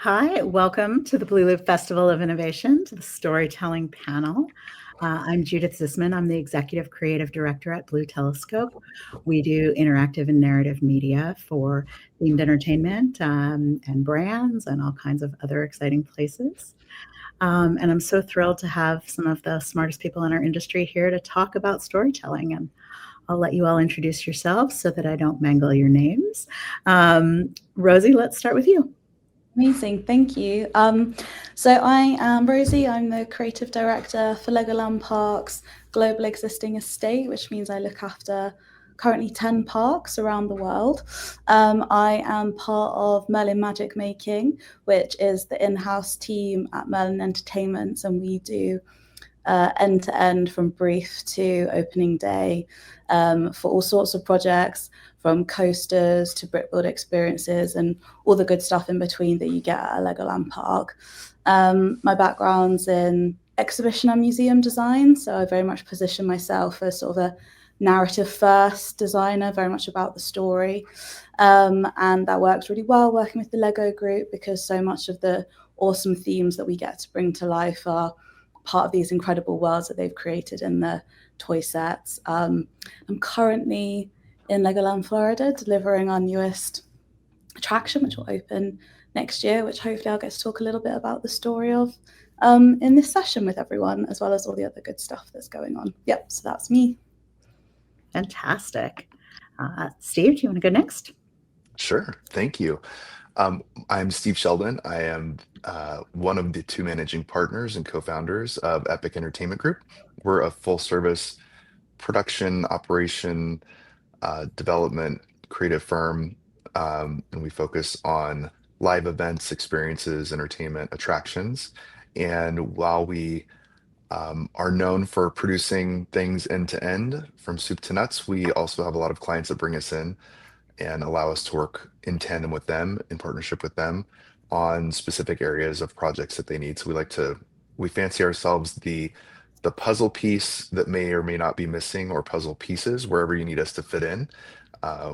Hi, welcome to the Blooloop Festival of Innovation, to the storytelling panel. I'm Judith Zissman. I'm the Executive Creative Director at Blue Telescope. We do interactive and narrative media for themed entertainment and brands and all kinds of other exciting places. And I'm so thrilled to have some of the smartest people in our industry here to talk about storytelling. And I'll let you all introduce yourselves so that I don't mangle your names. Rosie, let's start with you. Amazing, thank you. So I am Rosie. I'm the creative director for Legoland Parks Global Existing Estate, which means I look after currently 10 parks around the world. I am part of Merlin Magic Making, which is the in-house team at Merlin Entertainments, and we do end-to-end from brief to opening day for all sorts of projects, from coasters to brickbuild experiences and all the good stuff in between that you get at a Legoland park. My background's in exhibition and museum design, so I very much position myself as sort of a narrative first designer, very much about the story. And that works really well working with the Lego group, because so much of the awesome themes that we get to bring to life are part of these incredible worlds that they've created in the toy sets. I'm currently in Legoland, Florida, delivering our newest attraction, which will open next year, which hopefully I'll get to talk a little bit about the story of in this session with everyone, as well as all the other good stuff that's going on. Yep, so that's me. Fantastic. Steve, do you want to go next? Sure. Thank you. I'm Steve Sheldon. I am one of the two managing partners and co-founders of Epic Entertainment Group. We're a full-service production, operation, development, creative firm, and we focus on live events, experiences, entertainment, attractions. And while we are known for producing things end to end from soup to nuts, we also have a lot of clients that bring us in and allow us to work in tandem with them, in partnership with them, on specific areas of projects that they need. So we fancy ourselves the puzzle piece that may or may not be missing, or puzzle pieces wherever you need us to fit in.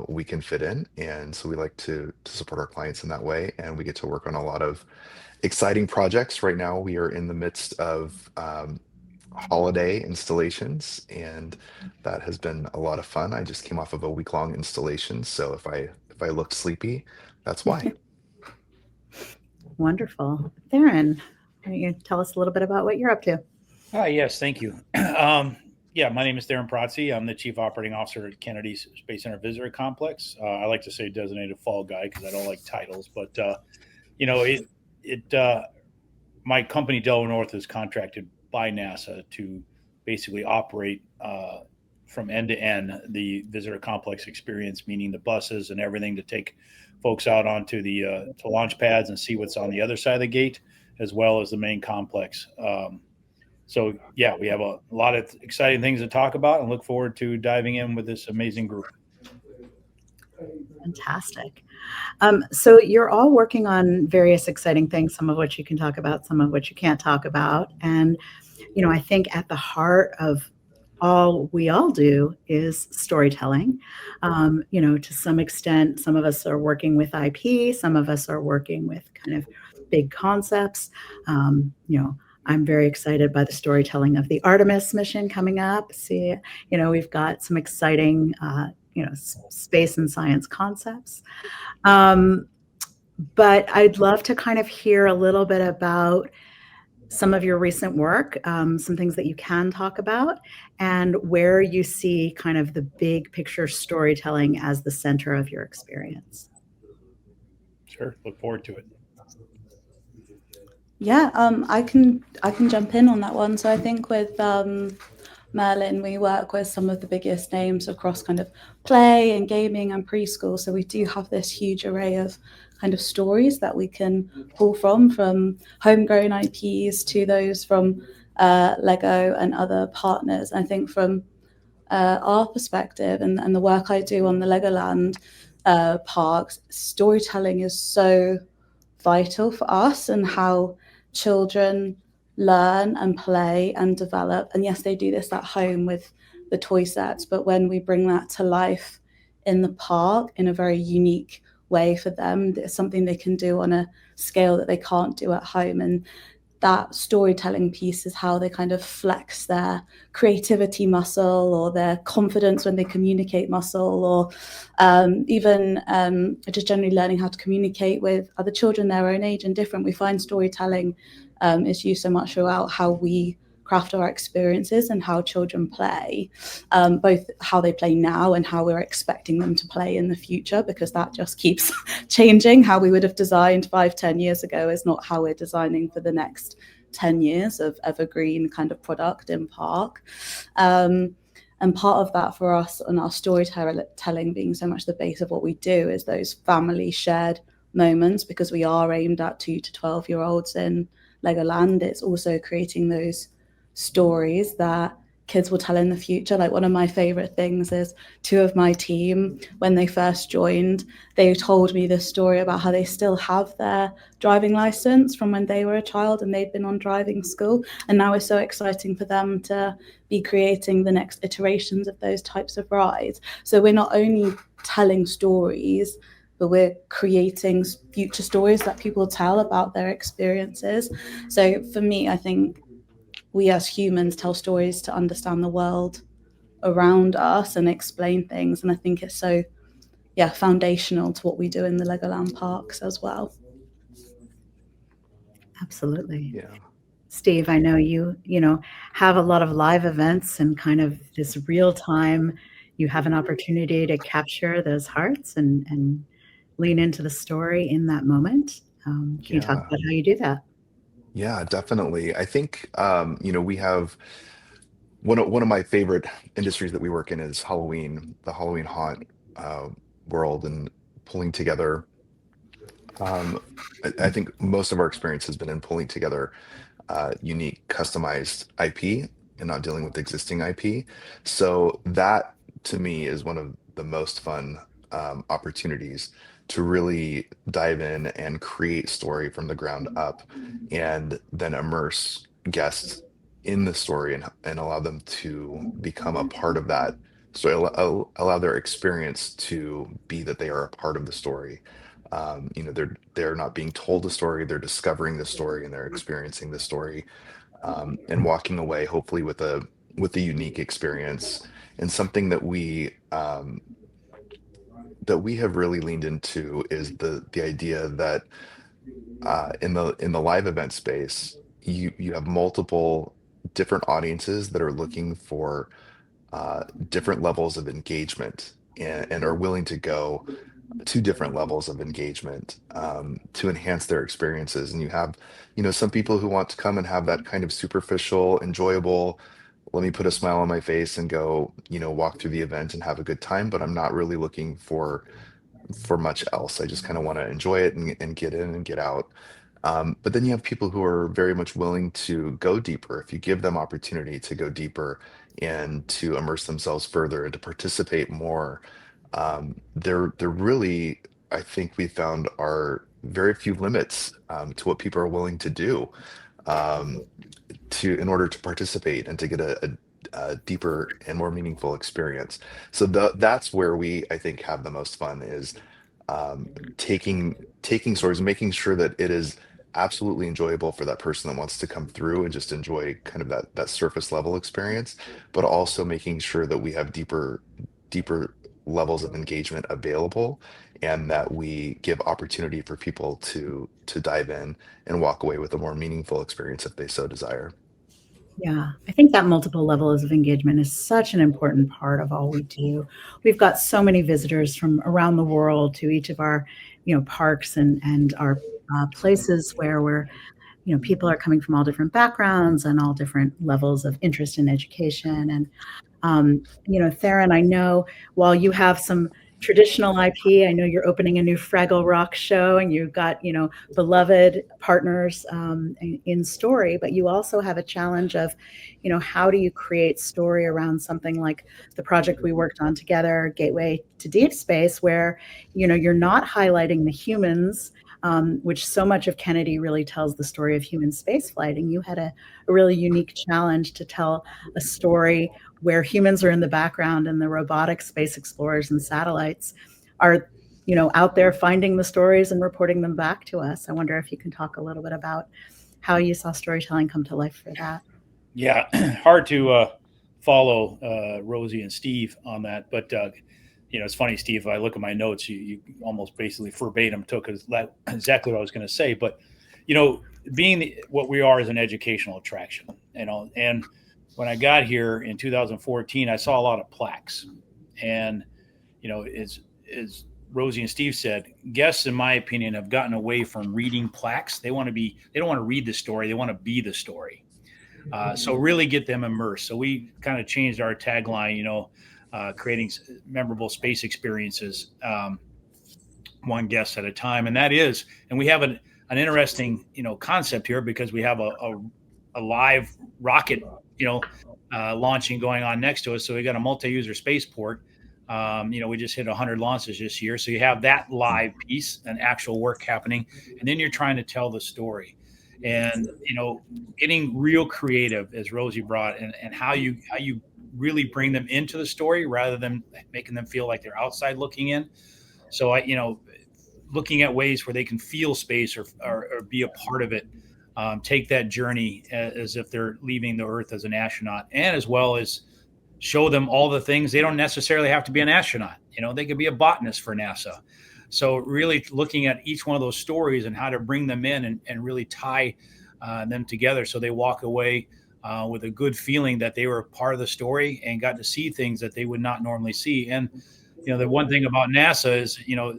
We can fit in, and so we like to support our clients in that way. And we get to work on a lot of exciting projects. Right now, we are in the midst of holiday installations, and that has been a lot of fun. I just came off of a week-long installation, so if I look sleepy, that's why. Wonderful. Therrin, why don't you tell us a little bit about what you're up to? Yes, thank you. Yeah, my name is Therrin Protze. I'm the Chief Operating Officer at Kennedy Space Center Visitor Complex. I like to say designated fall guy because I don't like titles, but my company Delaware North is contracted by NASA to basically operate from end to end the visitor complex experience, meaning the buses and everything to take folks out onto the to launch pads and see what's on the other side of the gate, as well as the main complex. So yeah, we have a lot of exciting things to talk about, and look forward to diving in with this amazing group. Fantastic. So you're all working on various exciting things, some of which you can talk about, some of which you can't talk about. And, I think at the heart of all we all do is storytelling. To some extent, some of us are working with IP, some of us are working with kind of big concepts. I'm very excited by the storytelling of the Artemis mission coming up. See, we've got some exciting, space and science concepts. But I'd love to kind of hear a little bit about some of your recent work, some things that you can talk about, and where you see kind of the big picture storytelling as the center of your experience. Sure, look forward to it. Yeah, I can jump in on that one. So I think with Merlin, we work with some of the biggest names across kind of play and gaming and preschool. So we do have this huge array of kind of stories that we can pull from homegrown IPs to those from Lego and other partners. I think from our perspective and the work I do on the Legoland parks, storytelling is so vital for us and how children learn and play and develop. And yes, they do this at home with the toy sets, but when we bring that to life in the park in a very unique way for them. It's something they can do on a scale that they can't do at home. And that storytelling piece is how they kind of flex their creativity muscle or their confidence when they communicate muscle, or even just generally learning how to communicate with other children their own age and different. We find storytelling is used so much throughout how we craft our experiences and how children play, both how they play now and how we're expecting them to play in the future, because that just keeps changing. How we would have designed 5-10 years ago is not how we're designing for the next 10 years of evergreen kind of product in park. And part of that for us and our storytelling being so much the base of what we do is those family shared moments, because we are aimed at 2 to 12-year-olds in Legoland. It's also creating those stories that kids will tell in the future. Like, one of my favorite things is 2 of my team, when they first joined, they told me this story about how they still have their driving license from when they were a child and they'd been on driving school. And now it's so exciting for them to be creating the next iterations of those types of rides. So we're not only telling stories, but we're creating future stories that people tell about their experiences. So for me, I think we as humans tell stories to understand the world around us and explain things. And I think it's so, foundational to what we do in the Legoland parks as well. Absolutely. Yeah. Steve, I know you have a lot of live events and kind of this real time, you have an opportunity to capture those hearts and lean into the story in that moment. Can you talk Yeah. about how you do that? Yeah, definitely. I think we have one of my favorite industries that we work in is Halloween, the Halloween haunt world, and pulling together. I think most of our experience has been in pulling together unique, customized IP and not dealing with existing IP. So that to me is one of the most fun opportunities to really dive in and create story from the ground up, and then immerse guests in the story and allow them to become a part of that. So allow their experience to be that they are a part of the story. They're not being told the story, they're discovering the story and they're experiencing the story, and walking away hopefully with a unique experience. And something that we have really leaned into is the idea that in the live event space, you have multiple different audiences that are looking for different levels of engagement, and are willing to go to different levels of engagement to enhance their experiences. And you have, some people who want to come and have that kind of superficial, enjoyable, let me put a smile on my face and go, walk through the event and have a good time. But I'm not really looking for much else. I just kind of want to enjoy it and get in and get out. But then you have people who are very much willing to go deeper. If you give them opportunity to go deeper and to immerse themselves further and to participate more, they're really, I think we found, are very few limits to what people are willing to do, um, in order to participate and to get a deeper and more meaningful experience. So that's where we, I think, have the most fun, is taking stories and making sure that it is absolutely enjoyable for that person that wants to come through and just enjoy kind of that surface level experience, but also making sure that we have deeper levels of engagement available, and that we give opportunity for people to dive in and walk away with a more meaningful experience if they so desire. Yeah, I think that multiple levels of engagement is such an important part of all we do. We've got so many visitors from around the world to each of our, parks and our places where people are coming from all different backgrounds and all different levels of interest in education. And Therrin, I know while you have some traditional IP, I know you're opening a new Fraggle Rock show and you've got, beloved partners in story, but you also have a challenge of, how do you create story around something like the project we worked on together, Gateway to Deep Space, where, you're not highlighting the humans, which so much of Kennedy really tells the story of human spaceflight. And you had a really unique challenge to tell a story where humans are in the background and the robotic space explorers and satellites are, out there finding the stories and reporting them back to us. I wonder if you can talk a little bit about how you saw storytelling come to life for that. Yeah, hard to follow Rosie and Steve on that, but it's funny, Steve. If I look at my notes, you almost basically verbatim took exactly what I was going to say. But being what we are is an educational attraction, and when I got here in 2014, I saw a lot of plaques, and as Rosie and Steve said, guests, in my opinion, have gotten away from reading plaques. They don't want to read the story; they want to be the story. So really get them immersed. So we kind of changed our tagline, creating memorable space experiences, one guest at a time. And that is, and we have an interesting, concept here because we have a live rocket, launching going on next to us. So we got a multi-user spaceport. We just hit 100 launches this year. So you have that live piece and actual work happening. And then you're trying to tell the story. And getting real creative, as Rosie brought, and how you really bring them into the story rather than making them feel like they're outside looking in. So looking at ways where they can feel space or be a part of it, take that journey as if they're leaving the Earth as an astronaut, and as well as show them all the things. They don't necessarily have to be an astronaut. They could be a botanist for NASA. So really looking at each one of those stories and how to bring them in and really tie them together so they walk away with a good feeling that they were part of the story and got to see things that they would not normally see. And, the one thing about NASA is, you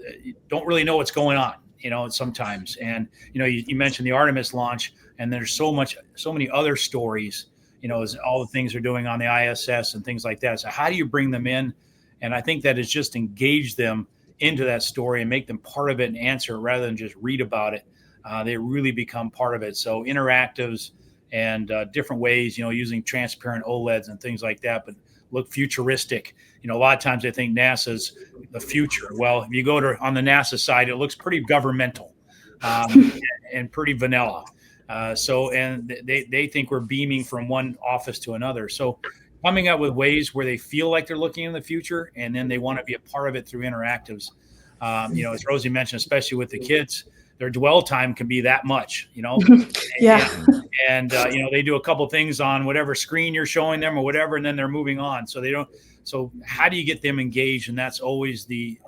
don't really know what's going on, sometimes. And, you mentioned the Artemis launch, and there's so many other stories, as all the things they're doing on the ISS and things like that. So how do you bring them in? And I think that is just engage them into that story and make them part of it and answer it rather than just read about it. They really become part of it. So interactives and different ways, using transparent OLEDs and things like that, but look futuristic. A lot of times I think NASA's the future. Well, if you go on the NASA side, it looks pretty governmental and pretty vanilla. And they think we're beaming from one office to another. So coming up with ways where they feel like they're looking in the future, and then they want to be a part of it through interactives. As Rosie mentioned, especially with the kids, their dwell time can be that much, Yeah. And they do a couple things on whatever screen you're showing them or whatever, and then they're moving on. So how do you get them engaged? And that's always the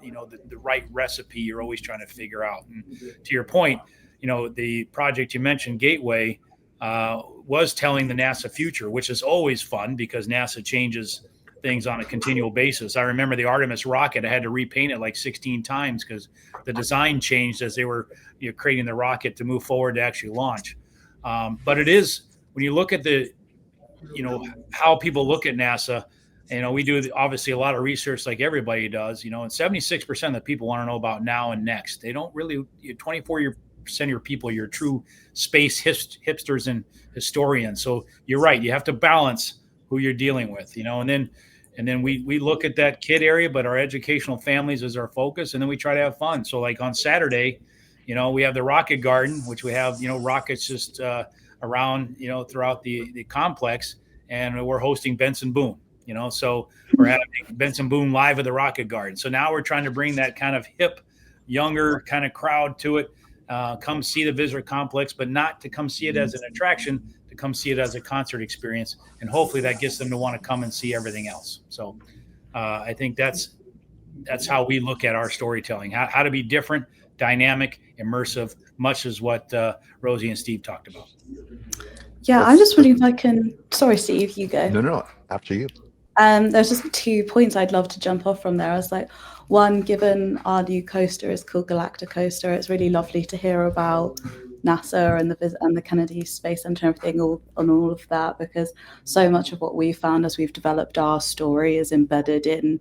right recipe you're always trying to figure out. And to your point, the project you mentioned, Gateway, was telling the NASA future, which is always fun because NASA changes things on a continual basis. I remember the Artemis rocket, I had to repaint it like 16 times because the design changed as they were creating the rocket to move forward to actually launch. But it is, when you look at how people look at NASA, we do obviously a lot of research like everybody does, and 76% of the people want to know about now and next. They don't really, 24% of your people, you're true space hipsters and historians. So you're right. You have to balance who you're dealing with, and then we look at that kid area, but our educational families is our focus. And then we try to have fun. So like on Saturday, we have the rocket garden, which we have, rockets just around, throughout the complex, and we're hosting Benson Boone, so we're having Benson Boone live at the rocket garden. So now we're trying to bring that kind of hip, younger kind of crowd to it. Come see the visitor complex, but not to come see it as an attraction, to come see it as a concert experience. And hopefully that gets them to want to come and see everything else. So I think that's how we look at our storytelling, how to be different, dynamic, immersive, much as what Rosie and Steve talked about. Yeah, I'm just wondering if I can, sorry, Steve, you go. No, after you. There's just 2 points I'd love to jump off from there. I was like, one, given our new coaster is called Galacticoaster, it's really lovely to hear about NASA and the Kennedy Space Center and everything, all of that, because so much of what we found as we've developed our story is embedded in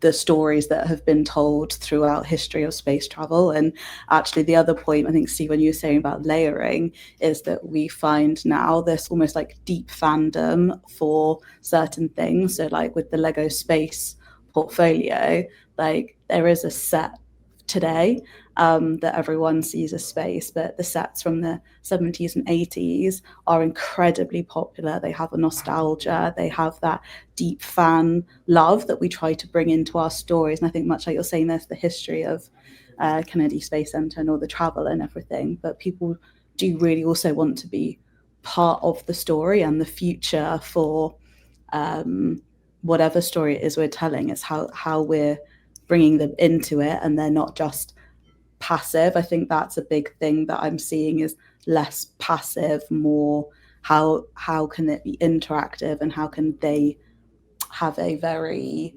the stories that have been told throughout history of space travel. And actually the other point, I think, Steve, when you were saying about layering, is that we find now this almost like deep fandom for certain things. So like with the Lego space portfolio, like there is a set today, that everyone sees as space, but the sets from the 70s and 80s are incredibly popular. They have a nostalgia, they have that deep fan love that we try to bring into our stories. And I think, much like you're saying, there's the history of Kennedy Space Center and all the travel and everything, but people do really also want to be part of the story and the future for whatever story it is we're telling. It's how we're bringing them into it, and they're not just passive. I think that's a big thing that I'm seeing, is less passive, more how can it be interactive, and how can they have a very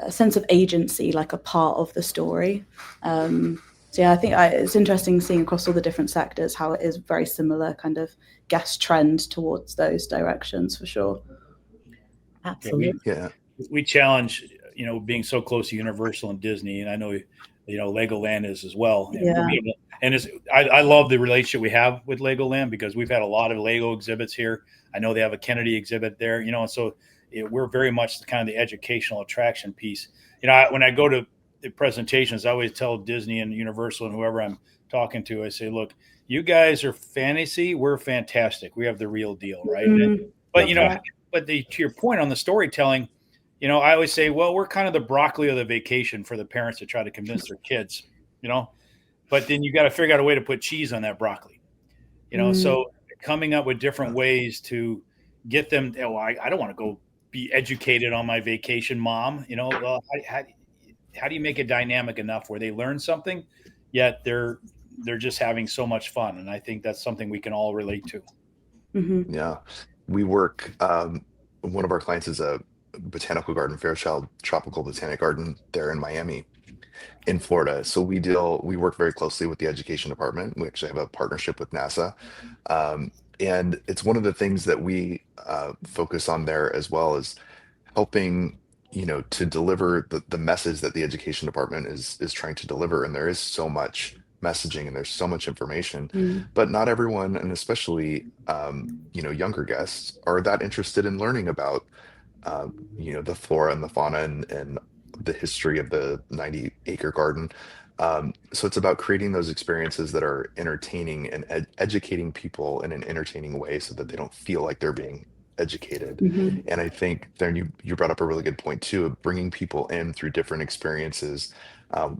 sense of agency, like a part of the story. So yeah, I think it's interesting seeing across all the different sectors how it is very similar kind of guest trend towards those directions, for sure. Absolutely. Yeah. We challenge, being so close to Universal and Disney, and I know, Legoland is as well. Yeah. And I love the relationship we have with Legoland, because we've had a lot of Lego exhibits here. I know they have a Kennedy exhibit there, and so we're very much kind of the educational attraction piece. When I go to the presentations, I always tell Disney and Universal and whoever I'm talking to, I say, look, you guys are fantasy, we're fantastic. We have the real deal, right? But to your point on the storytelling, I always say, well, we're kind of the broccoli of the vacation for the parents to try to convince their kids, but then you got to figure out a way to put cheese on that broccoli, so coming up with different ways to get them. Oh, I don't want to go be educated on my vacation, Mom. Well, how do you make it dynamic enough where they learn something, yet they're just having so much fun? And I think that's something we can all relate to. Mm-hmm. Yeah. We work, one of our clients is a botanical garden, Fairchild Tropical Botanic Garden there in Miami, in Florida. So we work very closely with the education department. We actually have a partnership with NASA. And it's one of the things that we focus on there, as well as helping, to deliver the message that the education department is trying to deliver. And there is so much messaging and there's so much information, but not everyone, and especially younger guests, are that interested in learning about the flora and the fauna and the history of the 90-acre garden. So it's about creating those experiences that are entertaining and educating people in an entertaining way, so that they don't feel like they're being educated. And I think then you brought up a really good point too, of bringing people in through different experiences,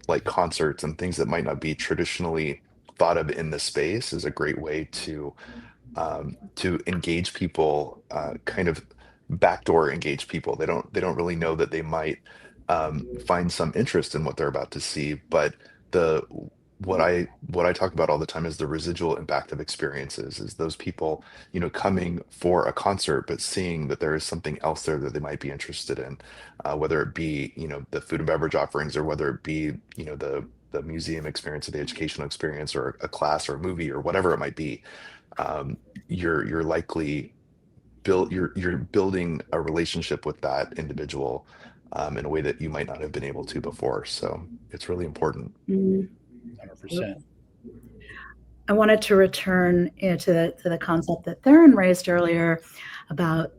like concerts and things that might not be traditionally thought of in the space, is a great way to engage people, kind of backdoor engage people. They don't really know that they might find some interest in what they're about to see, but the what I talk about all the time is the residual impact of experiences, is those people, coming for a concert, but seeing that there is something else there that they might be interested in, whether it be, the food and beverage offerings, or whether it be, the museum experience or the educational experience, or a class or a movie or whatever it might be. You're likely you're building a relationship with that individual in a way that you might not have been able to before. So it's really important. 100%. I wanted to return to the concept that Therrin raised earlier about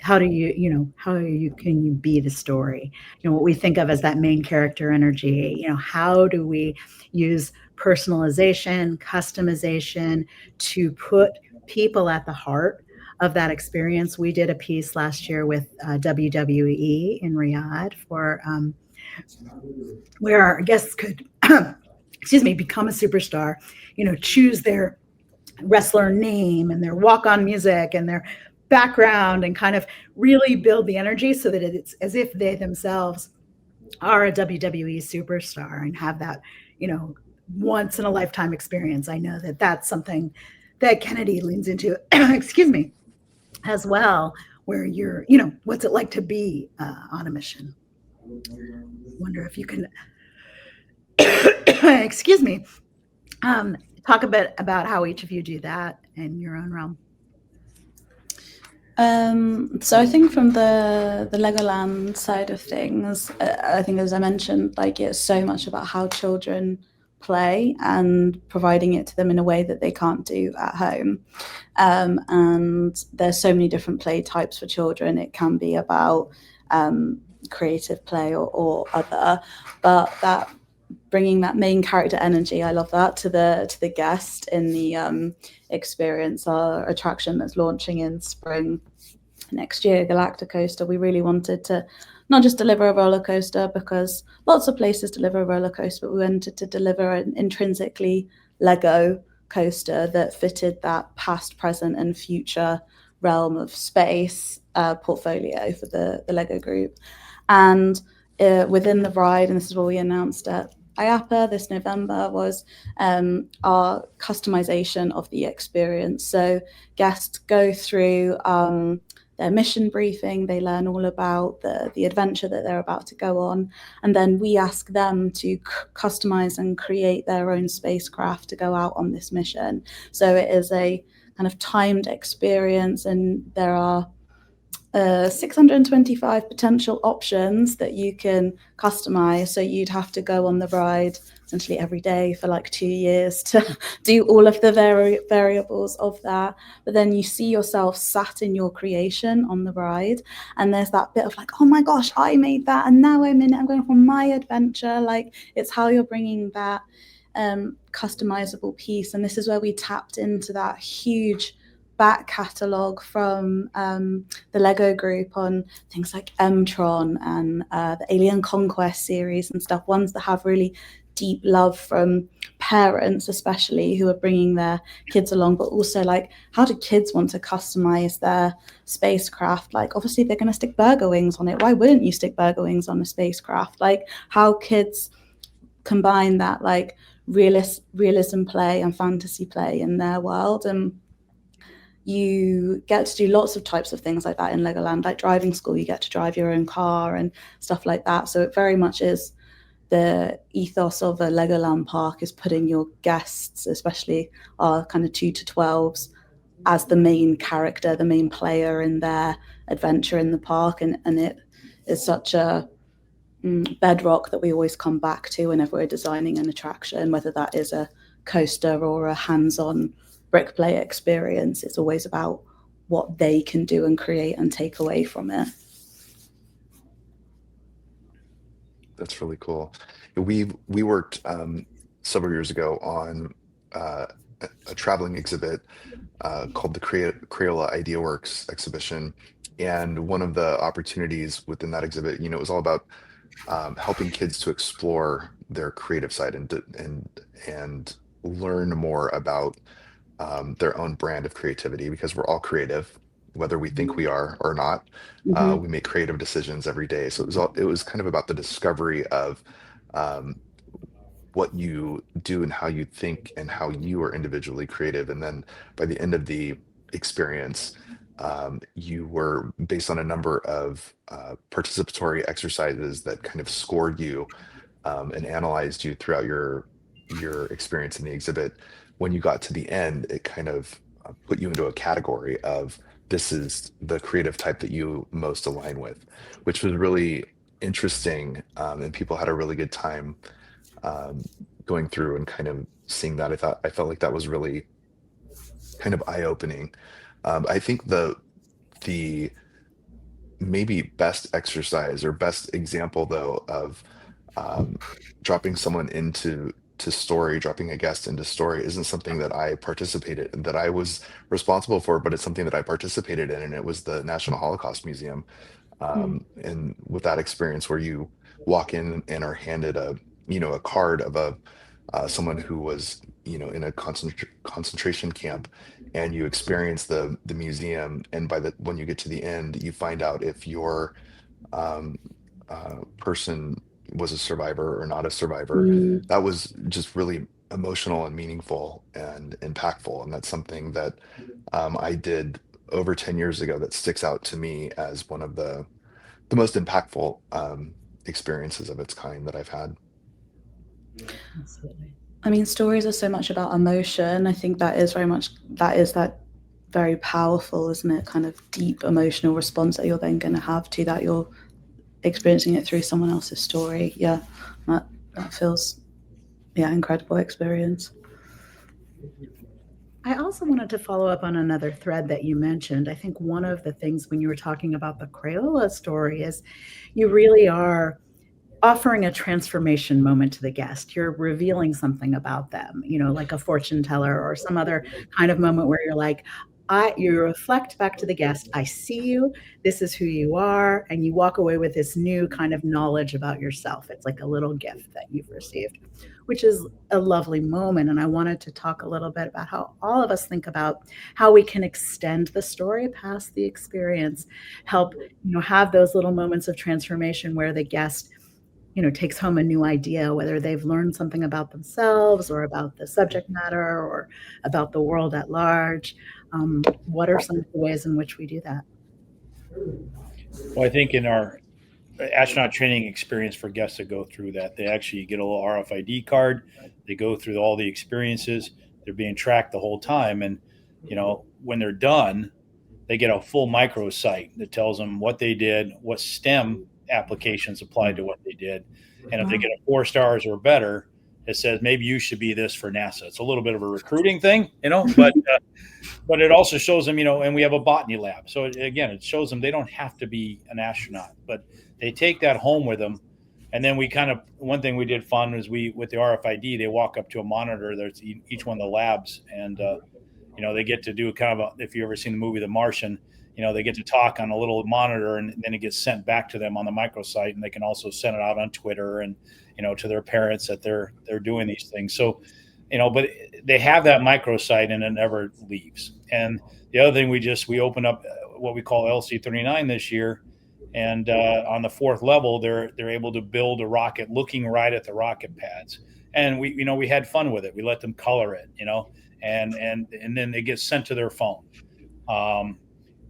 how can you be the story? What we think of as that main character energy. How do we use personalization, customization to put people at the heart of that experience? We did a piece last year with WWE in Riyadh for where our guests could become a superstar, choose their wrestler name and their walk-on music and their background, and kind of really build the energy so that it's as if they themselves are a WWE superstar and have that, once in a lifetime experience. I know that that's something that Kennedy leans into, as well, where you're, what's it like to be on a mission? Wonder if you can, talk a bit about how each of you do that in your own realm. So I think from the Legoland side of things, I think, as I mentioned, it's so much about how children play and providing it to them in a way that they can't do at home. And there's so many different play types for children. It can be about creative play or other, but that bringing that main character energy, I love that, to the guest in the experience, our attraction that's launching in spring next year, Galacticoaster. We really wanted to not just deliver a roller coaster, because lots of places deliver a roller coaster, but we wanted to deliver an intrinsically Lego coaster that fitted that past, present, and future realm of space portfolio for the Lego group. And within the ride, and this is what we announced at IAPA this November, was our customization of the experience. So guests go through their mission briefing, they learn all about the adventure that they're about to go on, and then we ask them to customize and create their own spacecraft to go out on this mission. So it is a kind of timed experience, and there are 625 potential options that you can customize. So you'd have to go on the ride essentially every day for like 2 years to do all of the variables of that. But then you see yourself sat in your creation on the ride, and there's that bit of like, oh my gosh, I made that, and now I'm in it, I'm going on my adventure. Like, it's how you're bringing that customizable piece. And this is where we tapped into that huge back catalogue from the Lego group on things like M-Tron and the Alien Conquest series and stuff, ones that have really deep love from parents, especially, who are bringing their kids along, but also like, how do kids want to customize their spacecraft? Like, obviously they're going to stick burger wings on it. Why wouldn't you stick burger wings on a spacecraft? Like, how kids combine that like realism play and fantasy play in their world. And you get to do lots of types of things like that in Legoland, like driving school. You get to drive your own car and stuff like that. So it very much is the ethos of a Legoland park, is putting your guests, especially our kind of 2 to 12s, as the main character, the main player in their adventure in the park. And it is such a bedrock that we always come back to whenever we're designing an attraction, whether that is a coaster or a hands-on brick play experience. It's always about what they can do and create and take away from it. That's really cool. We worked several years ago on a traveling exhibit called the Crayola Idea Works exhibition, and one of the opportunities within that exhibit, it was all about helping kids to explore their creative side and learn more about their own brand of creativity, because we're all creative, whether we think we are or not. We make creative decisions every day. So it was kind of about the discovery of what you do and how you think and how you are individually creative. And then by the end of the experience, you were based on a number of participatory exercises that kind of scored you and analyzed you throughout your experience in the exhibit. When you got to the end, it kind of put you into a category of, this is the creative type that you most align with, which was really interesting. And people had a really good time going through and kind of seeing that. I felt like that was really kind of eye-opening. I think the maybe best exercise or best example, though, of dropping someone into story, dropping a guest into story, isn't something that I participated in, that I was responsible for, but it's something that I participated in, and it was the National Holocaust Museum. And with that experience, where you walk in and are handed a card of someone who was in a concentration camp, and you experience the museum, and when you get to the end, you find out if your person was a survivor or not a survivor. That was just really emotional and meaningful and impactful, and that's something that I did over 10 years ago that sticks out to me as one of the most impactful experiences of its kind that I've had. Absolutely. I mean, stories are so much about emotion. I think that is very powerful, isn't it? Kind of deep emotional response that you're then going to have to that. You're experiencing it through someone else's story. Yeah, that feels, incredible experience. I also wanted to follow up on another thread that you mentioned. I think one of the things when you were talking about the Crayola story is you really are offering a transformation moment to the guest. You're revealing something about them, like a fortune teller or some other kind of moment where you're like, you reflect back to the guest, I see you, this is who you are, and you walk away with this new kind of knowledge about yourself. It's like a little gift that you've received, which is a lovely moment. And I wanted to talk a little bit about how all of us think about how we can extend the story past the experience, help, have those little moments of transformation where the guest takes home a new idea, whether they've learned something about themselves or about the subject matter or about the world at large. What are some of the ways in which we do that? Well, I think in our astronaut training experience for guests that go through that, they actually get a little RFID card. They go through all the experiences. They're being tracked the whole time. And, when they're done, they get a full microsite that tells them what they did, what STEM applications applied to what they did. And if they get a 4 stars or better, it says maybe you should be this for NASA. It's a little bit of a recruiting thing, but it also shows them, and we have a botany lab. So again, it shows them they don't have to be an astronaut, but they take that home with them. And then one thing we did fun was with the RFID, they walk up to a monitor. There's each one of the labs, and they get to do kind of if you ever seen the movie The Martian, they get to talk on a little monitor, and then it gets sent back to them on the microsite, and they can also send it out on Twitter and to their parents that they're doing these things. So, but they have that microsite and it never leaves. And the other thing, we opened up what we call LC39 this year, and on the 4th level, they're able to build a rocket looking right at the rocket pads, and we had fun with it. We let them color it, and then it gets sent to their phone.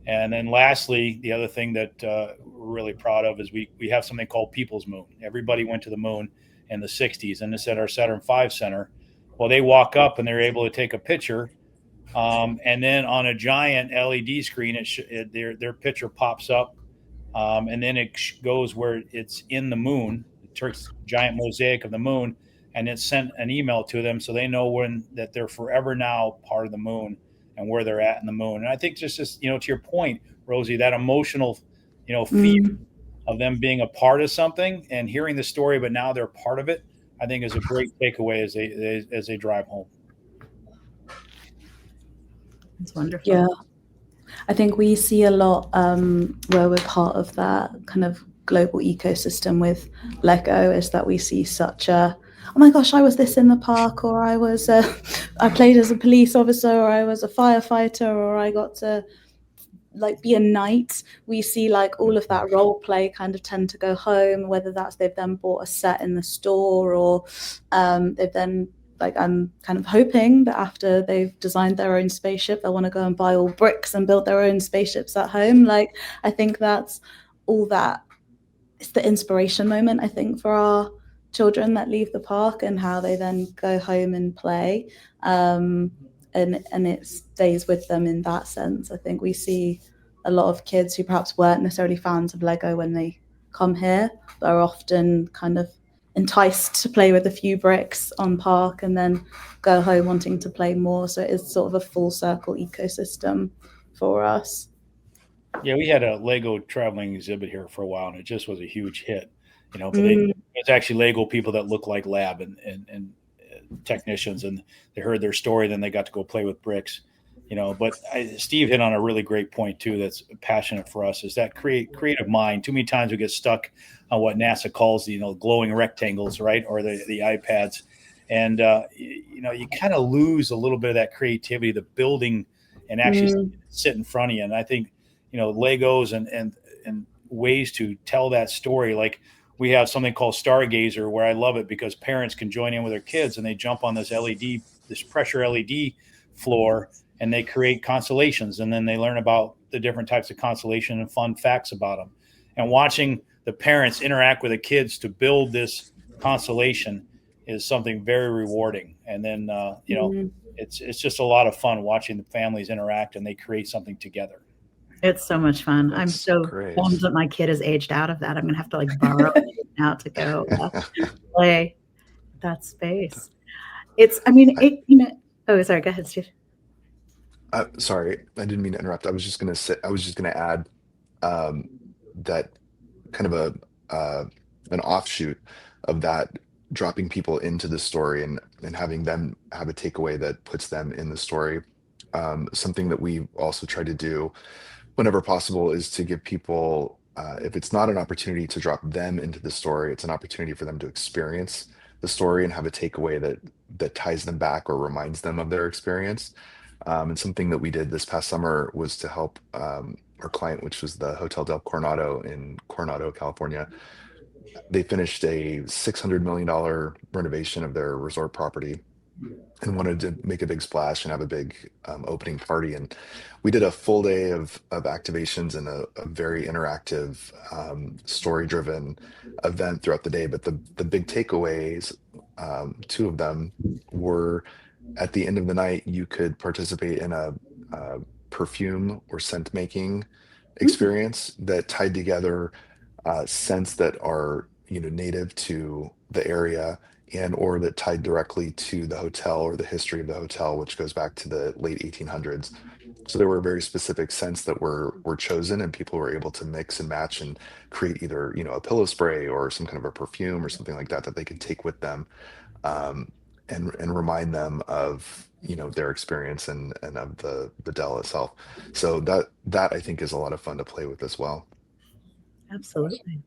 And then lastly, the other thing that we're really proud of is we have something called People's Moon. Everybody went to the moon in the 60s, and it's at our Saturn V Center. Well, they walk up and they're able to take a picture, and then on a giant LED screen, their picture pops up, and then it goes where it's in the moon, the giant mosaic of the moon, and it's sent an email to them so they know that they're forever now part of the moon and where they're at in the moon. And I think just to your point, Rosie, that emotional, feel of them being a part of something and hearing the story, but now they're part of it, I think is a great takeaway as they drive home. It's wonderful. Yeah. I think we see a lot where we're part of that kind of global ecosystem with Lego, is that we see such a, oh my gosh, I was this in the park, or I played as a police officer, or I was a firefighter, or I got to be a knight. We see all of that role play kind of tend to go home, whether that's they've then bought a set in the store, or they've then I'm kind of hoping that after they've designed their own spaceship, they'll want to go and buy all bricks and build their own spaceships at home. I think that's all that. It's the inspiration moment, I think, for our children that leave the park, and how they then go home and play. And it stays with them in that sense. I think we see a lot of kids who perhaps weren't necessarily fans of Lego when they come here, but are often kind of enticed to play with a few bricks on park and then go home wanting to play more. So it is sort of a full circle ecosystem for us. Yeah, we had a Lego traveling exhibit here for a while, and it just was a huge hit. But it's actually Lego people that look like lab and technicians, and they heard their story, then they got to go play with bricks. But Steve hit on a really great point too. That's passionate for us, is that creative mind. Too many times we get stuck on what NASA calls the glowing rectangles, right, or the iPads, and you kind of lose a little bit of that creativity, the building, and actually sit in front of you. And I think Legos and ways to tell that story. Like we have something called Stargazer, where I love it because parents can join in with their kids and they jump on this pressure LED floor, and they create constellations, and then they learn about the different types of constellation and fun facts about them. And watching the parents interact with the kids to build this constellation is something very rewarding. And then, it's just a lot of fun watching the families interact and they create something together. It's so much fun. I'm so bummed that my kid is aged out of that. I'm going to have to borrow it now to go play that space. Oh, sorry. Go ahead, Steve. Sorry, I didn't mean to interrupt. I was just gonna add that kind of an offshoot of that, dropping people into the story and having them have a takeaway that puts them in the story. Something that we also try to do whenever possible is to give people, if it's not an opportunity to drop them into the story, it's an opportunity for them to experience the story and have a takeaway that ties them back or reminds them of their experience. And something that we did this past summer was to help our client, which was the Hotel del Coronado in Coronado, California. They finished a $600 million renovation of their resort property and wanted to make a big splash and have a big opening party. And we did a full day of activations and a very interactive, story-driven event throughout the day. But the big takeaways, two of them were at the end of the night, you could participate in a perfume or scent making Mm, experience that tied together scents that are, native to the area and or that tied directly to the hotel or the history of the hotel, which goes back to the late 1800s. So there were very specific scents that were chosen, and people were able to mix and match and create either, a pillow spray or some kind of a perfume or something like that that they could take with them, um, and remind them of, their experience and of the Dell itself. So that I think is a lot of fun to play with as well. absolutely.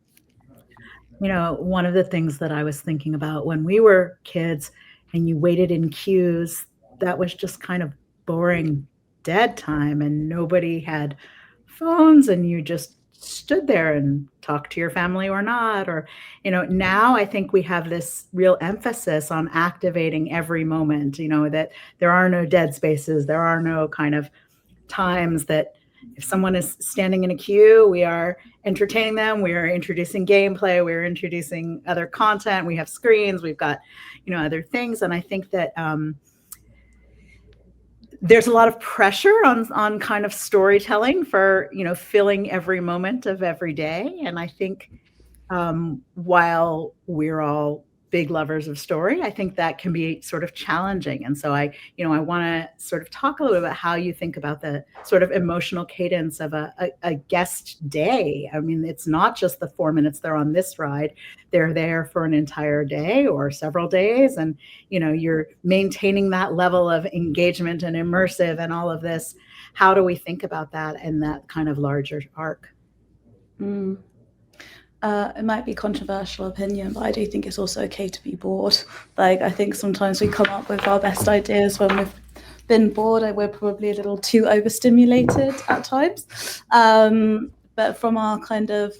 One of the things that I was thinking about when we were kids and you waited in queues, that was just kind of boring dead time, and nobody had phones, and you just stood there and talked to your family or not. Or, now I think we have this real emphasis on activating every moment, that there are no dead spaces, there are no kind of times that if someone is standing in a queue, we are entertaining them, we are introducing gameplay, we're introducing other content, we have screens, we've got, other things. And I think that there's a lot of pressure on kind of storytelling for, filling every moment of every day. And I think while we're all big lovers of story, I think that can be sort of challenging. And so I want to sort of talk a little bit about how you think about the sort of emotional cadence of a guest day. I mean, it's not just the 4 minutes they're on this ride, they're there for an entire day or several days. And, you're maintaining that level of engagement and immersive and all of this. How do we think about that in that kind of larger arc? Mm. It might be controversial opinion, but I do think it's also okay to be bored. Like, I think sometimes we come up with our best ideas when we've been bored. We're probably a little too overstimulated at times. But from our kind of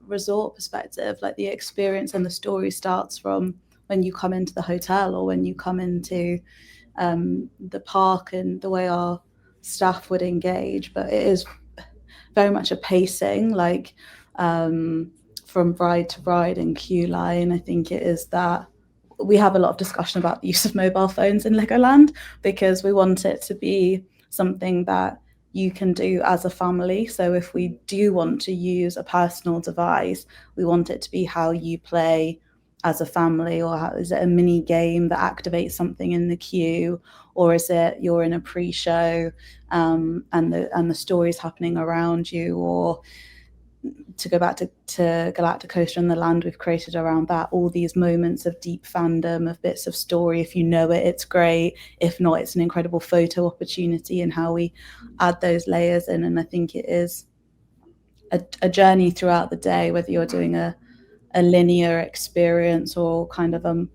resort perspective, like the experience and the story starts from when you come into the hotel or when you come into the park and the way our staff would engage. But it is very much a pacing, like from ride to ride and queue line. I think it is that we have a lot of discussion about the use of mobile phones in Legoland because we want it to be something that you can do as a family. So if we do want to use a personal device, we want it to be how you play as a family, or is it a mini game that activates something in the queue, or is it you're in a pre-show and the story's happening around you, or to go back to Galactic Coaster and the land we've created around that, all these moments of deep fandom, of bits of story. If you know it, it's great. If not, it's an incredible photo opportunity, and how we add those layers in. And I think it is a journey throughout the day, whether you're doing a linear experience or kind of a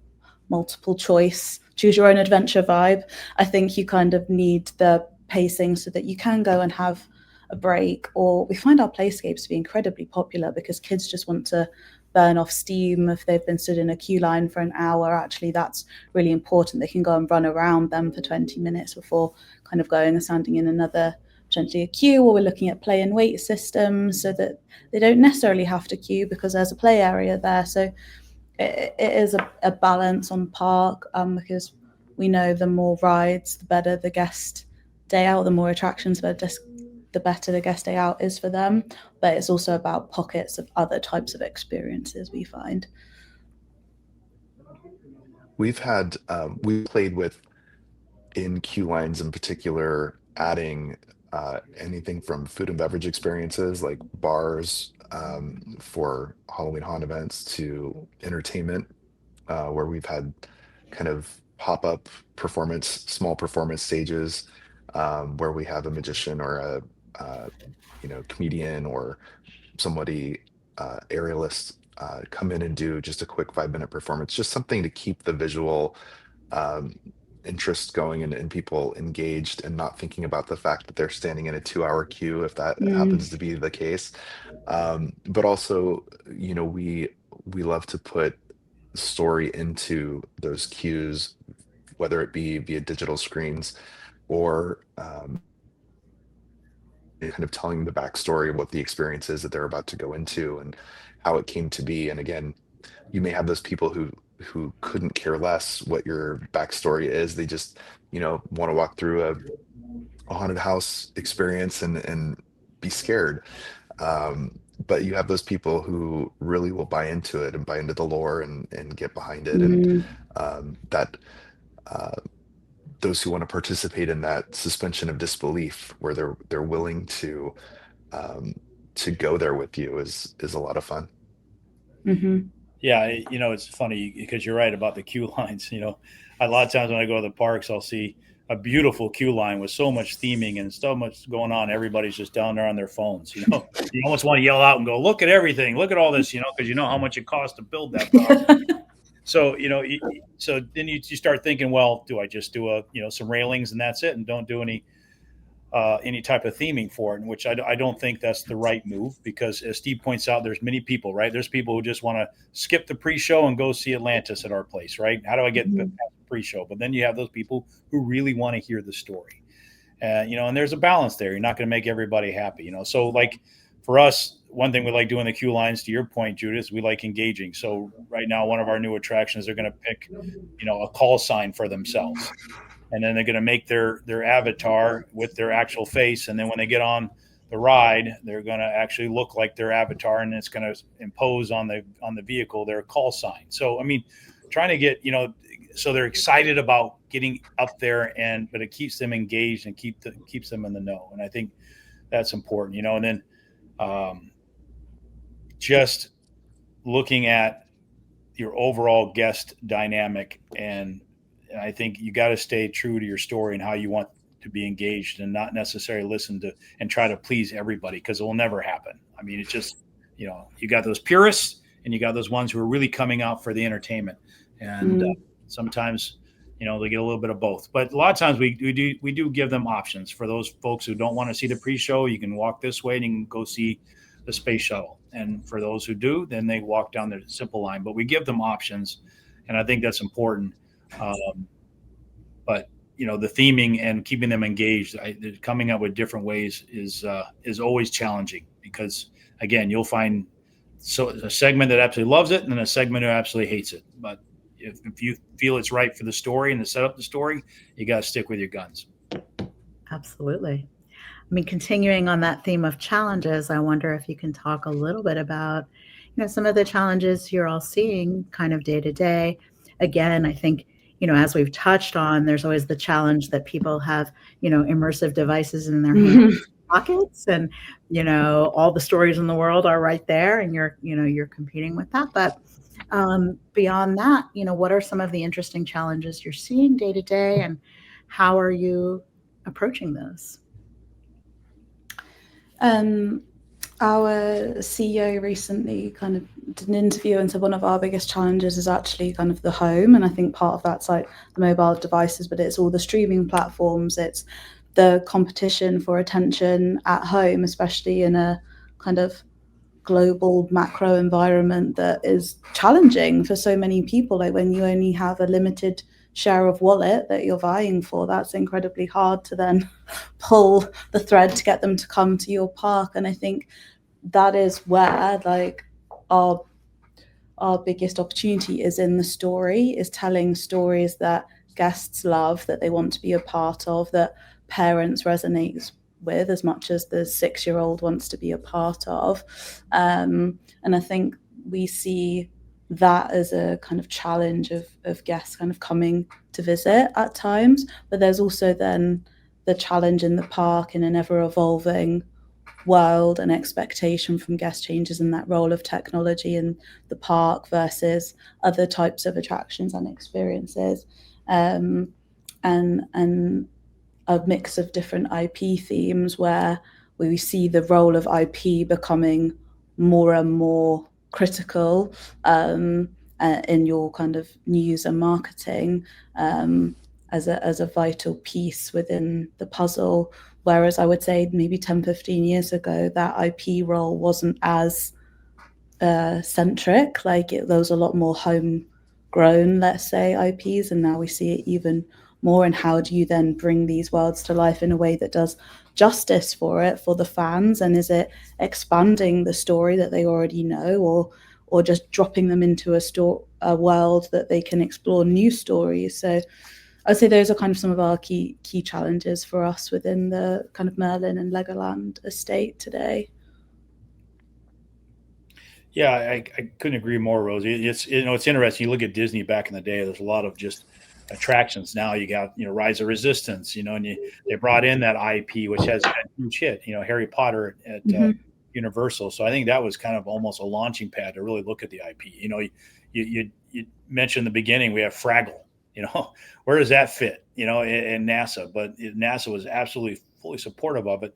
multiple choice, choose your own adventure vibe. I think you kind of need the pacing so that you can go and have a break. Or we find our playscapes to be incredibly popular because kids just want to burn off steam. If they've been stood in a queue line for an hour, actually that's really important. They can go and run around them for 20 minutes before kind of going and standing in another, potentially a queue. Or we're looking at play and wait systems so that they don't necessarily have to queue because there's a play area there. So it is a balance on park, because we know the more rides, the better the guest day out, the more attractions, the better the guest day out is for them. But it's also about pockets of other types of experiences we find. We played with, in queue lines in particular, adding anything from food and beverage experiences like bars for Halloween haunt events to entertainment, where we've had kind of pop-up performance, small performance stages, where we have a magician or a comedian or somebody aerialist come in and do just a quick 5-minute performance, just something to keep the visual um, interest going and people engaged and not thinking about the fact that they're standing in a 2-hour queue if that Mm, happens to be the case. But also, we love to put story into those cues, whether it be via digital screens or kind of telling the backstory of what the experience is that they're about to go into and how it came to be. And again, you may have those people who couldn't care less what your backstory is. They just, want to walk through a haunted house experience and be scared. But you have those people who really will buy into it and buy into the lore and get behind it. And mm, that uh, those who want to participate in that suspension of disbelief, where they're willing um, to go there with you, is a lot of fun. mhm. Yeah, it's funny because you're right about the queue lines. A lot of times when I go to the parks, I'll see a beautiful queue line with so much theming and so much going on. Everybody's just down there on their phones. You almost want to yell out and go, "Look at everything! Look at all this!" Because you know how much it costs to build that property. So so then you start thinking, well, do I just do some railings and that's it, and don't do any type of theming for it, which I don't think that's the right move, because as Steve points out, there's many people, right? There's people who just want to skip the pre-show and go see Atlantis at our place, right? How do I get past the pre-show? But then you have those people who really want to hear the story. And there's a balance there. You're not going to make everybody happy, So like for us, one thing we like doing the queue lines, to your point, Judith, we like engaging. So right now, one of our new attractions, they're going to pick, a call sign for themselves, and then they're going to make their avatar with their actual face, and then when they get on the ride, they're going to actually look like their avatar, and it's going to impose on the vehicle their call sign. So I mean, trying to get so they're excited about getting up there, but it keeps them engaged and keeps them in the know, and I think that's important. And then just looking at your overall guest dynamic, and I think you got to stay true to your story and how you want to be engaged, and not necessarily listen to and try to please everybody, because it will never happen. I mean, it's just, you got those purists and you got those ones who are really coming out for the entertainment. And sometimes, they get a little bit of both. But a lot of times we do give them options. For those folks who don't want to see the pre-show, you can walk this way and you can go see the space shuttle. And for those who do, then they walk down the simple line. But we give them options, and I think that's important. But the theming and keeping them engaged, coming up with different ways is always challenging, because again, you'll find a segment that absolutely loves it and then a segment who absolutely hates it. But if you feel it's right for the story and to set up the story, you got to stick with your guns. Absolutely. I mean, continuing on that theme of challenges, I wonder if you can talk a little bit about, some of the challenges you're all seeing kind of day to day. Again, I think, as we've touched on, there's always the challenge that people have, immersive devices in their hands, pockets, and, all the stories in the world are right there, and you're competing with that. But beyond that, what are some of the interesting challenges you're seeing day to day, and how are you approaching those? Our CEO recently kind of did an interview and said one of our biggest challenges is actually kind of the home. And I think part of that's like the mobile devices, but it's all the streaming platforms. It's the competition for attention at home, especially in a kind of global macro environment that is challenging for so many people. Like when you only have a limited share of wallet that you're vying for, that's incredibly hard to then pull the thread to get them to come to your park. And I think that is where like our biggest opportunity is in the story, is telling stories that guests love, that they want to be a part of, that parents resonate with as much as the 6-year-old wants to be a part of. And I think we see that as a kind of challenge of guests kind of coming to visit at times. But there's also then the challenge in the park in an ever evolving world and expectation from guest changes in that role of technology in the park versus other types of attractions and experiences, and a mix of different IP themes where we see the role of IP becoming more and more critical in your kind of news and marketing as a vital piece within the puzzle. Whereas I would say maybe 10, 15 years ago, that IP role wasn't as centric. Like there was a lot more homegrown, let's say, IPs, and now we see it even more. And how do you then bring these worlds to life in a way that does justice for it, for the fans? And is it expanding the story that they already know, or just dropping them into a world that they can explore new stories? So I'd say those are kind of some of our key challenges for us within the kind of Merlin and Legoland estate today. Yeah, I couldn't agree more, Rosie. It's it's interesting. You look at Disney back in the day. There's a lot of just attractions. Now you got Rise of Resistance, and they brought in that IP, which has a huge hit. Harry Potter at Universal. So I think that was kind of almost a launching pad to really look at the IP. You mentioned in the beginning we have Fraggle. Where does that fit? In NASA, but NASA was absolutely fully supportive of it.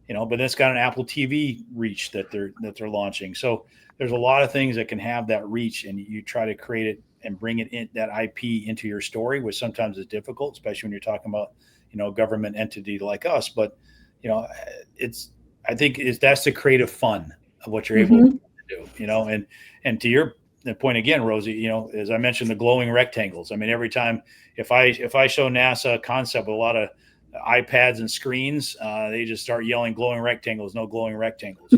But it's got an Apple TV reach that they're launching. So there's a lot of things that can have that reach, and you try to create it and bring it in, that IP, into your story, which sometimes is difficult, especially when you're talking about a government entity like us. But I think that's the creative fun of what you're able to do. And to your point again, Rosie, as I mentioned, the glowing rectangles. I mean, every time if I show NASA a concept with a lot of iPads and screens, they just start yelling glowing rectangles, no glowing rectangles. So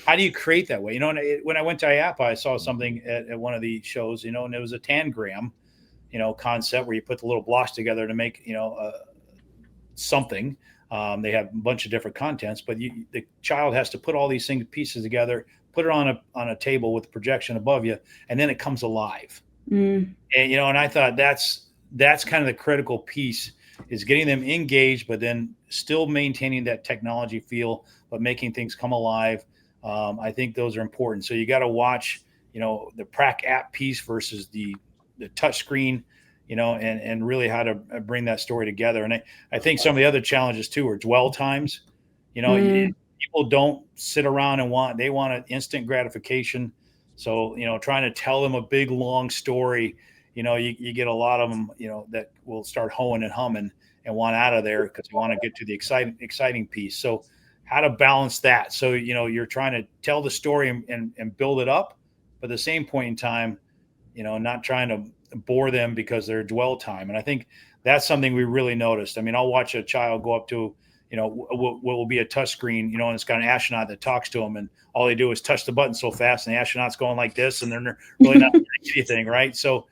how do you create that way? And when I went to IAAPA, I saw something at one of the shows, and it was a tangram, concept where you put the little blocks together to make, something. They have a bunch of different contents, but the child has to put all these pieces together, put it on a table with projection above you, and then it comes alive. And I thought that's kind of the critical piece, is getting them engaged, but then still maintaining that technology feel, but making things come alive. I think those are important. So you got to watch, the Prac app piece versus the touch screen, and really how to bring that story together. And I think some of the other challenges too are dwell times. People don't sit around and they want an instant gratification. So, trying to tell them a big, long story, you get a lot of them, that will start hoeing and humming and want out of there because you want to get to the exciting piece. So how to balance that. So, you're trying to tell the story and build it up, but at the same point in time, not trying to bore them because they're dwell time. And I think that's something we really noticed. I mean, I'll watch a child go up to, what will be a touch screen, and it's got an astronaut that talks to them, and all they do is touch the button so fast, and the astronaut's going like this, and they're really not doing anything, right? So,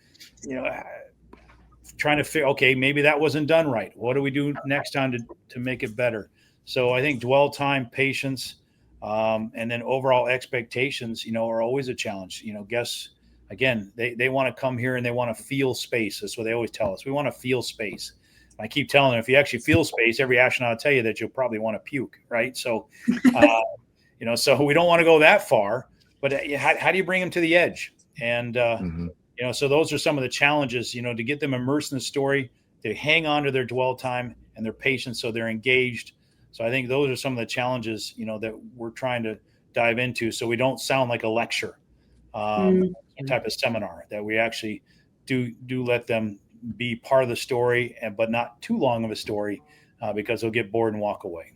trying to figure, okay, maybe that wasn't done right. What do we do next time to make it better? So I think dwell time, patience, and then overall expectations, are always a challenge. Guests, again, they want to come here and they want to feel space. That's what they always tell us. We want to feel space. And I keep telling them, if you actually feel space, every astronaut will tell you that you'll probably want to puke, right? So, so we don't want to go that far, but how do you bring them to the edge? And, so those are some of the challenges, to get them immersed in the story, to hang on to their dwell time and their patience so they're engaged. So I think those are some of the challenges, that we're trying to dive into, so we don't sound like a lecture, type of seminar, that we actually do let them be part of the story, but not too long of a story, because they'll get bored and walk away.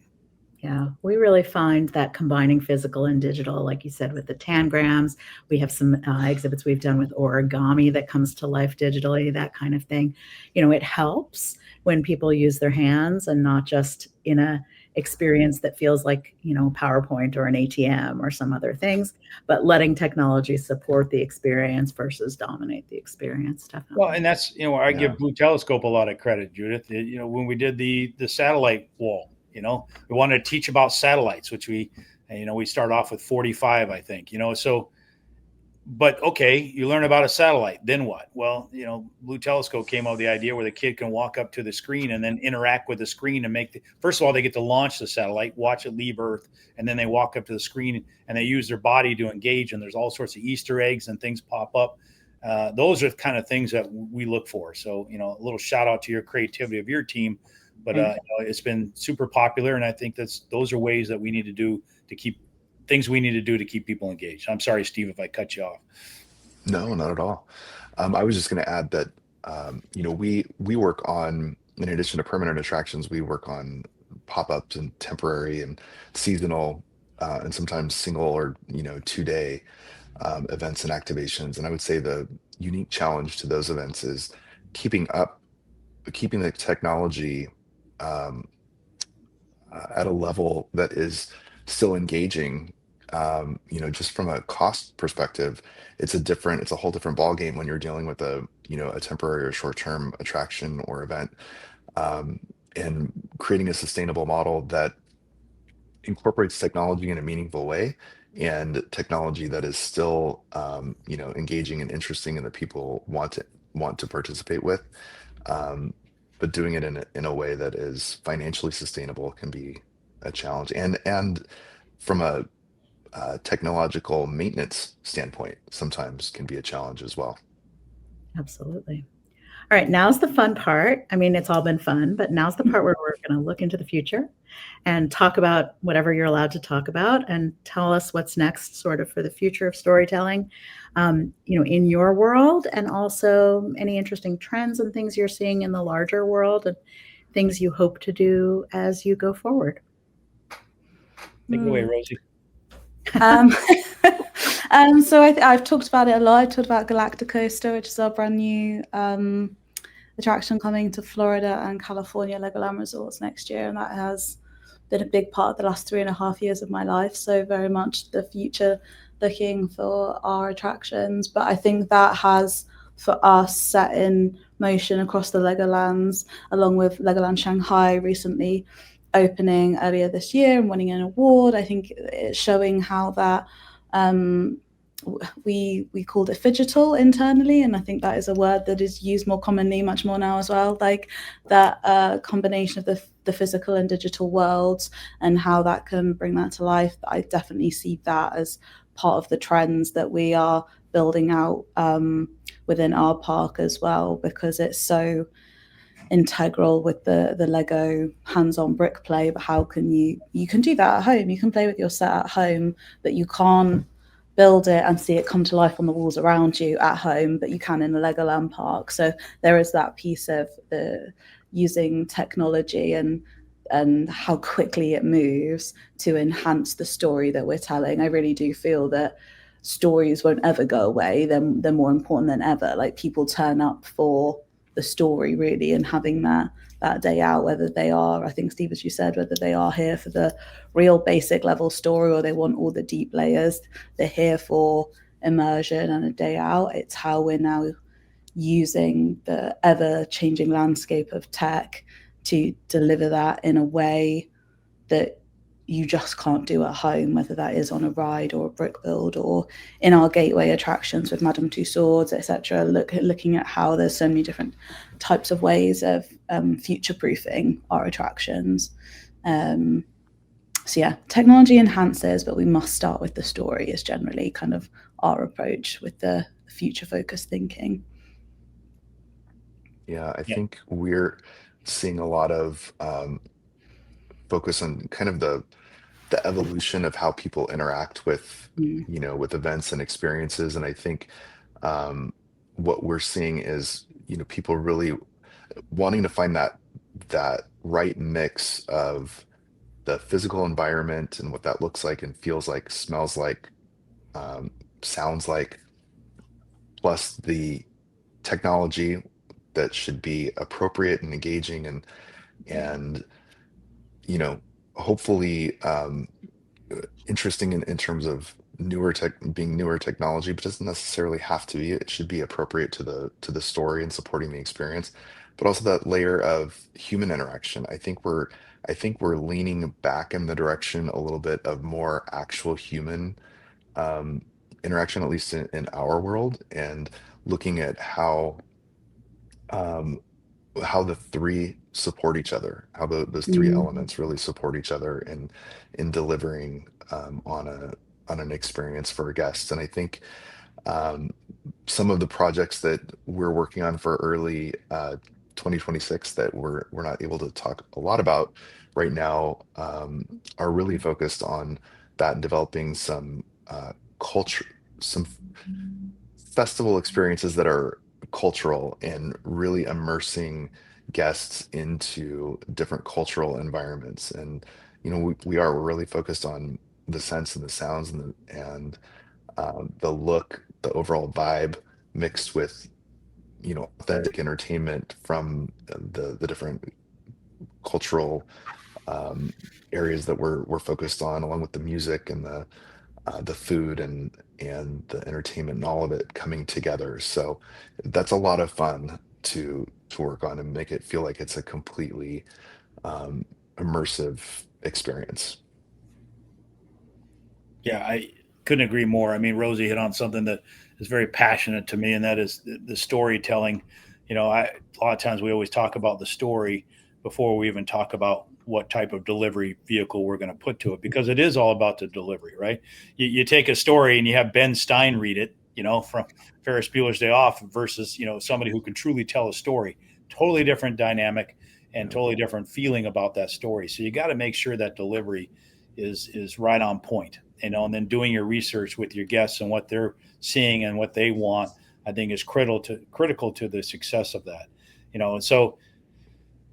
Yeah, we really find that combining physical and digital, like you said, with the tangrams, we have some exhibits we've done with origami that comes to life digitally, that kind of thing. It helps when people use their hands and not just in a experience that feels like, PowerPoint or an ATM or some other things, but letting technology support the experience versus dominate the experience. Definitely. Well, and that's, I give Blue Telescope a lot of credit, Judith. When we did the satellite wall, we wanted to teach about satellites, which we start off with 45, I think, so but okay, you learn about a satellite, then what? Well, Blue Telescope came up with the idea where the kid can walk up to the screen and then interact with the screen and first of all, they get to launch the satellite, watch it leave Earth, and then they walk up to the screen and they use their body to engage, and there's all sorts of Easter eggs and things pop up. Those are the kind of things that we look for. So, a little shout out to your creativity of your team, but it's been super popular, and I think those are ways that we need to do to keep things we need to do to keep people engaged. I'm sorry, Steve, if I cut you off. No, not at all. I was just going to add that we work on, in addition to permanent attractions, we work on pop-ups and temporary and seasonal, and sometimes single or 2-day events and activations. And I would say the unique challenge to those events is keeping the technology um, at a level that is still engaging. Just from a cost perspective, it's a whole different ballgame when you're dealing with a temporary or short-term attraction or event, um, and creating a sustainable model that incorporates technology in a meaningful way, and technology that is still engaging and interesting and that people want to participate with, um, but doing it in a way that is financially sustainable can be a challenge, and from a technological maintenance standpoint sometimes can be a challenge as well. Absolutely. All right, now's the fun part. I mean, it's all been fun, but now's the part where we're going to look into the future and talk about whatever you're allowed to talk about, and tell us what's next sort of for the future of storytelling, in your world, and also any interesting trends and things you're seeing in the larger world and things you hope to do as you go forward. Take it away, Rosie. So I've talked about it a lot. I've talked about Galacticoaster, which is our brand new attraction coming to Florida and California Legoland resorts next year, and that has been a big part of the last 3.5 years of my life. So very much the future looking for our attractions. But I think that has, for us, set in motion across the Legolands, along with Legoland Shanghai recently opening earlier this year and winning an award. I think it's showing how that we called it phygital internally, and I think that is a word that is used more commonly, much more now as well, like that combination of the physical and digital worlds and how that can bring that to life. I definitely see that as part of the trends that we are building out within our park as well, because it's so integral with the Lego hands-on brick play. But how can you can do that at home, you can play with your set at home, but you can't build it and see it come to life on the walls around you at home, but you can in the Legoland park. So there is that piece of the using technology and how quickly it moves to enhance the story that we're telling. I really do feel that stories won't ever go away. They're more important than ever. Like, people turn up for the story, really, and having that day out, whether they are, I think, Steve, as you said, whether they are here for the real basic level story or they want all the deep layers, they're here for immersion and a day out. It's how we're now using the ever-changing landscape of tech to deliver that in a way that you just can't do at home, whether that is on a ride or a brick build or in our gateway attractions with Madame Tussauds, etc. Looking at how there's so many different types of ways of future-proofing our attractions. So yeah, technology enhances, but we must start with the story is generally kind of our approach with the future-focused thinking. Yeah, I think we're seeing a lot of focus on kind of the evolution of how people interact with with events and experiences. And I think what we're seeing is people really wanting to find that right mix of the physical environment and what that looks like and feels like, smells like, um, sounds like, plus the technology that should be appropriate and engaging, and you know hopefully interesting in terms of newer technology, but doesn't necessarily have to be. It should be appropriate to the story and supporting the experience, but also that layer of human interaction. I think we're leaning back in the direction a little bit of more actual human um, interaction, at least in our world, and looking at um, how the three support each other, how those three Mm. elements really support each other in delivering on an experience for guests. And I think um, some of the projects that we're working on for early 2026 that we're not able to talk a lot about right now are really focused on that and developing some culture, some festival experiences that are cultural and really immersing guests into different cultural environments. And we're really focused on the sense and the sounds and the look, the overall vibe mixed with authentic entertainment from the different cultural um, areas that we're focused on, along with the music and the food and the entertainment and all of it coming together. So that's a lot of fun to work on and make it feel like it's a completely um, immersive experience. Yeah, I couldn't agree more. I mean, Rosie hit on something that is very passionate to me, and that is the storytelling. A lot of times we always talk about the story before we even talk about what type of delivery vehicle we're going to put to it, because it is all about the delivery, right? You take a story and you have Ben Stein read it, from Ferris Bueller's Day Off versus, somebody who can truly tell a story. Totally different dynamic and totally different feeling about that story. So you got to make sure that delivery is right on point, and then doing your research with your guests and what they're seeing and what they want, I think is critical to the success of that. And so,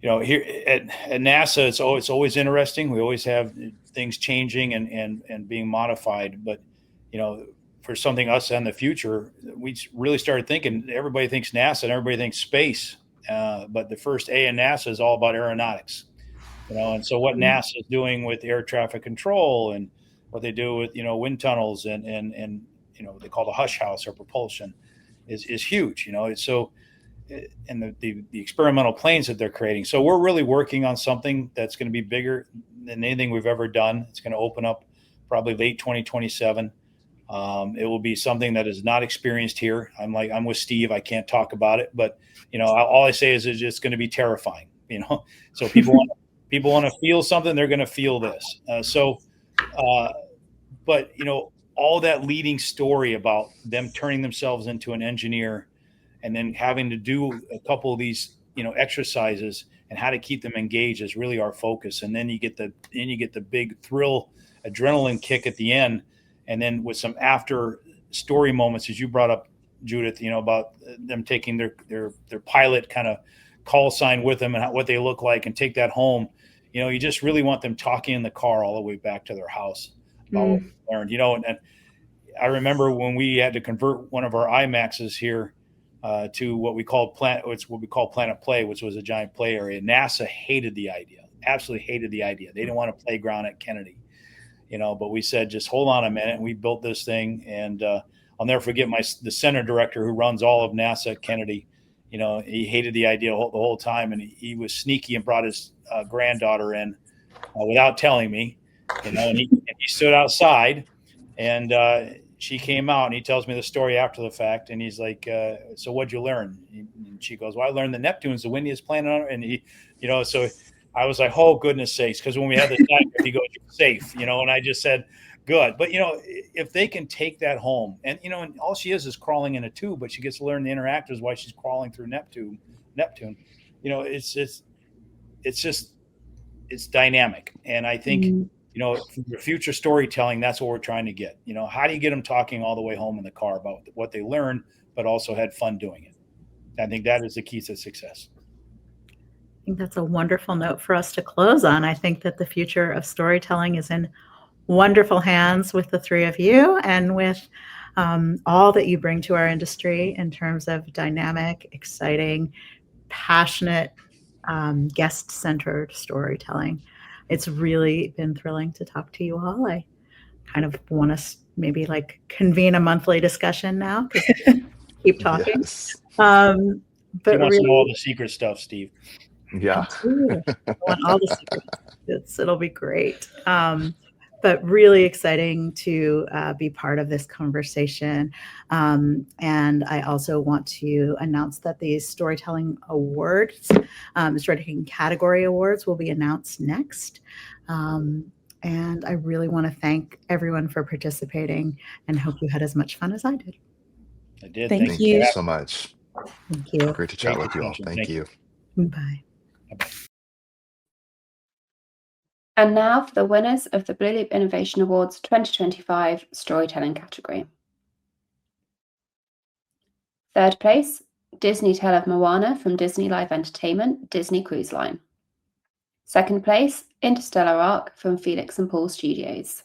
here at NASA, it's always interesting. We always have things changing and being modified. But, for something us in the future, we really started thinking, everybody thinks NASA and everybody thinks space. But the first A in NASA is all about aeronautics. And so what NASA is doing with air traffic control and what they do with, wind tunnels and they call the hush house or propulsion is huge. And the experimental planes that they're creating. So we're really working on something that's going to be bigger than anything we've ever done. It's going to open up probably late 2027. It will be something that is not experienced here. I'm with Steve. I can't talk about it, but all I say is it's just going to be terrifying. So people want to feel something, they're going to feel this. But all that leading story about them turning themselves into an engineer and then having to do a couple of these exercises and how to keep them engaged is really our focus. And then you get the big thrill adrenaline kick at the end, and then with some after story moments, as you brought up, Judith, about them taking their pilot kind of call sign with them and what they look like and take that home. You just really want them talking in the car all the way back to their house about what they learned. And I remember when we had to convert one of our IMAXs here to what we call Planet Play, which was a giant play area. NASA hated the idea, absolutely hated the idea. They didn't want a playground at Kennedy, but we said, just hold on a minute. And we built this thing. And I'll never forget the center director who runs all of NASA at Kennedy. He hated the idea the whole time. And he was sneaky and brought his granddaughter in without telling me, and he stood outside, and she came out, and he tells me the story after the fact, and he's like, so what'd you learn? And she goes, well, I learned that Neptune's the windiest planet on Earth. And so I was like, oh, goodness sakes, because when we had the time, he goes, you're safe, and I just said, good. But, if they can take that home, and, and all she is crawling in a tube, but she gets to learn the interactors while she's crawling through Neptune, it's dynamic. And I think, for future storytelling, that's what we're trying to get. How do you get them talking all the way home in the car about what they learned, but also had fun doing it? I think that is the key to success. I think that's a wonderful note for us to close on. I think that the future of storytelling is in wonderful hands with the three of you and with all that you bring to our industry in terms of dynamic, exciting, passionate, guest-centered storytelling. It's really been thrilling to talk to you all. I kind of want to maybe convene a monthly discussion now. Keep talking. Yes. But he wants to know all the secret stuff, Steve. Yeah. I want all the secrets. It'll be great. but really exciting to be part of this conversation. And I also want to announce that the Storytelling Awards, Storytelling Category Awards, will be announced next. And I really want to thank everyone for participating and hope you had as much fun as I did. I did. Thank Thank you. you so much. Thank you. Great to chat Great with you all. discussion. Thank you. Bye. And now for the winners of the Blue Loop Innovation Awards 2025 Storytelling category. Third place, Disney Tale of Moana from Disney Live Entertainment, Disney Cruise Line. Second place, Interstellar Arc from Felix and Paul Studios.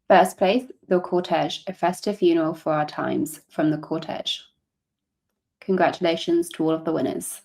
First place, The Cortege, A Festive Funeral for Our Times from The Cortege. Congratulations to all of the winners.